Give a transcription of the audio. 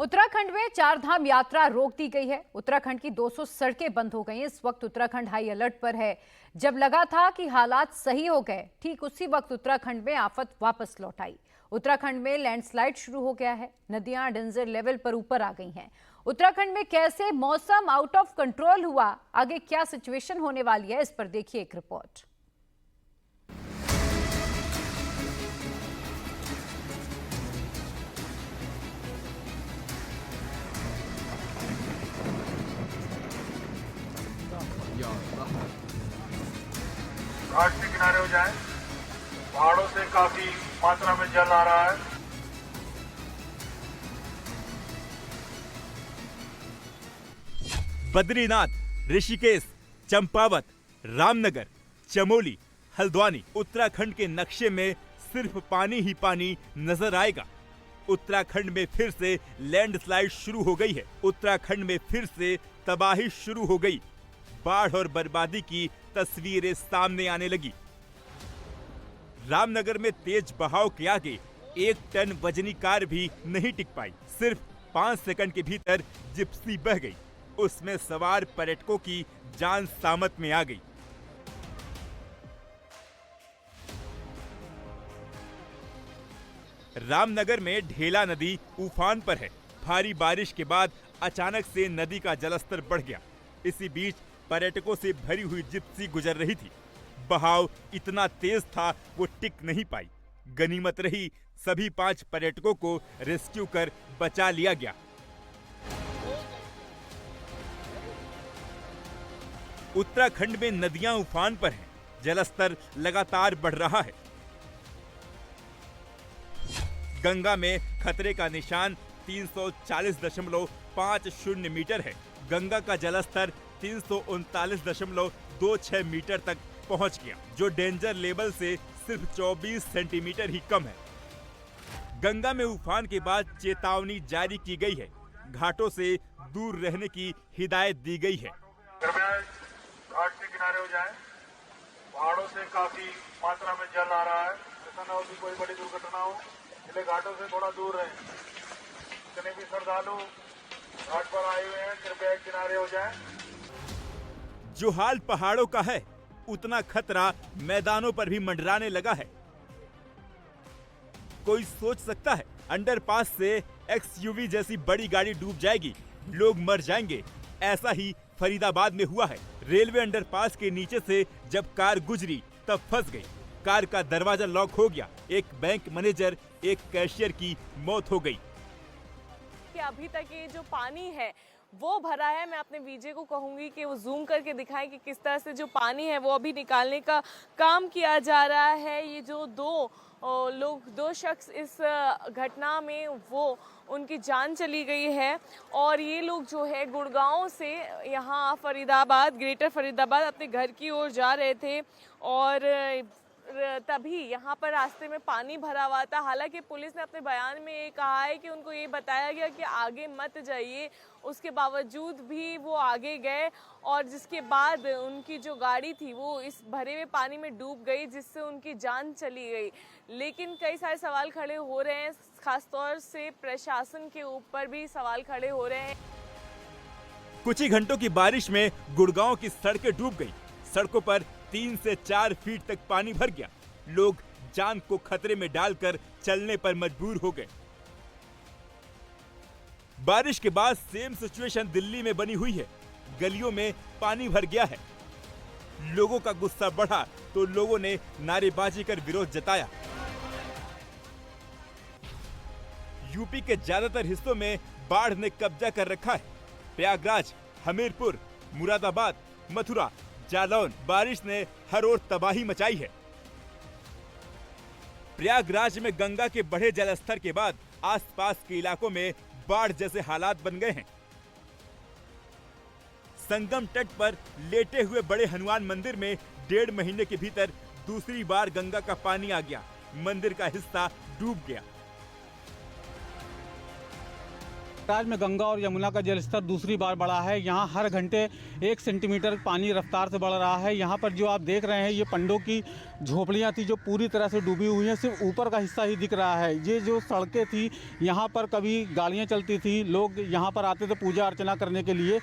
उत्तराखंड में चार धाम यात्रा रोक दी गई है। उत्तराखंड की 200 सड़कें बंद हो गई हैं। इस वक्त उत्तराखंड हाई अलर्ट पर है। जब लगा था कि हालात सही हो गए, ठीक उसी वक्त उत्तराखंड में आफत वापस लौट आई। उत्तराखंड में लैंडस्लाइड शुरू हो गया है। नदियां डेंजर लेवल पर ऊपर आ गई हैं। उत्तराखंड में कैसे मौसम आउट ऑफ कंट्रोल हुआ, आगे क्या सिचुएशन होने वाली है, इस पर देखिए एक रिपोर्ट। घाट के किनारे हो जाएं। पहाड़ों से काफी मात्रा में जल आ रहा है। बद्रीनाथ, ऋषिकेश, चंपावत, रामनगर, चमोली, हल्द्वानी उत्तराखंड के नक्शे में सिर्फ पानी ही पानी नजर आएगा। उत्तराखंड में फिर से लैंडस्लाइड शुरू हो गई है। उत्तराखंड में फिर से तबाही शुरू हो गई। बाढ़ और बर्बादी की तस्वीरें सामने आने लगी। रामनगर में तेज बहाव के आगे 1 टन वजनी कार भी नहीं टिक पाई। सिर्फ 5 सेकंड के भीतर जिप्सी बह गई। उसमें सवार पर्यटकों की जान सामत में आ गई। रामनगर में ढेला नदी उफान पर है। भारी बारिश के बाद अचानक से नदी का जलस्तर बढ़ गया। इसी बीच पर्यटकों से भरी हुई जिप्सी गुजर रही थी। बहाव इतना तेज था वो टिक नहीं पाई। गनीमत रही सभी 5 पर्यटकों को रेस्क्यू कर बचा लिया गया। उत्तराखंड में नदियां उफान पर हैं। जलस्तर लगातार बढ़ रहा है। गंगा में खतरे का निशान 340.50 मीटर है। गंगा का जलस्तर 339.26 मीटर तक पहुंच गया, जो डेंजर लेवल से सिर्फ 24 सेंटीमीटर ही कम है। गंगा में उफान के बाद चेतावनी जारी की गई है। घाटों से दूर रहने की हिदायत दी गई है। कृपया घाट के किनारे हो जाएं। पहाड़ों से काफी मात्रा में जल आ रहा है। ऐसा ना हो कि कोई बड़ी दुर्घटना हो, इसलिए घाटों से थोड़ा दूर रहें। जितने भी श्रद्धालु घाट पर आए हुए हैं, कृपया किनारे हो जाएं। जो हाल पहाड़ों का है, उतना खतरा मैदानों पर भी मंडराने लगा है। कोई सोच सकता है अंडरपास से एक्सयूवी जैसी बड़ी गाड़ी डूब जाएगी, लोग मर जाएंगे। ऐसा ही फरीदाबाद में हुआ है। रेलवे अंडरपास के नीचे से जब कार गुजरी तब फंस गई। कार का दरवाजा लॉक हो गया। एक बैंक मैनेजर, एक कैशियर की मौत हो गई। कि अभी तक ये जो पानी है वो भरा है। मैं अपने वीजे को कहूंगी कि वो जूम करके दिखाएं कि किस तरह से जो पानी है वो अभी निकालने का काम किया जा रहा है। ये जो दो शख्स इस घटना में वो उनकी जान चली गई है और ये लोग जो है गुड़गांव से यहाँ फरीदाबाद, ग्रेटर फरीदाबाद अपने घर की ओर जा रहे थे और तभी यहाँ पर रास्ते में पानी भरा हुआ था। हालांकि पुलिस ने अपने बयान में ये कहा है कि उनको ये बताया गया कि आगे मत जाइए, उसके बावजूद भी वो आगे गए और जिसके बाद उनकी जो गाड़ी थी वो इस भरे हुए पानी में डूब गई, जिससे उनकी जान चली गई। लेकिन कई सारे सवाल खड़े हो रहे हैं, खासतौर से प्रशासन के ऊपर भी सवाल खड़े हो रहे हैं। कुछ ही घंटों की बारिश में गुड़गांव की सड़कें डूब गई। सड़कों पर 3 से 4 फीट तक पानी भर गया। लोग जान को खतरे में डालकर चलने पर मजबूर हो गए। बारिश के बाद सेम सिचुएशन दिल्ली में बनी हुई है। गलियों में पानी भर गया है। लोगों का गुस्सा बढ़ा तो लोगों ने नारेबाजी कर विरोध जताया। यूपी के ज्यादातर हिस्सों में बाढ़ ने कब्जा कर रखा है। प्रयागराज, हमीरपुर, मुरादाबाद, मथुरा, जालौन, बारिश ने हर ओर तबाही मचाई है। प्रयागराज में गंगा के बढ़े जलस्तर के बाद आसपास के इलाकों में बाढ़ जैसे हालात बन गए हैं। संगम तट पर लेटे हुए बड़े हनुमान मंदिर में 1.5 महीने के भीतर दूसरी बार गंगा का पानी आ गया। मंदिर का हिस्सा डूब गया। प्रयागराज में गंगा और यमुना का जलस्तर दूसरी बार बढ़ा है। यहाँ हर घंटे 1 सेंटीमीटर पानी रफ्तार से बढ़ रहा है। यहाँ पर जो आप देख रहे हैं ये पंडों की झोपड़ियाँ थी जो पूरी तरह से डूबी हुई हैं, सिर्फ ऊपर का हिस्सा ही दिख रहा है। ये जो सड़कें थी यहाँ पर कभी गाड़ियाँ चलती थी, लोग यहाँ पर आते थे पूजा अर्चना करने के लिए।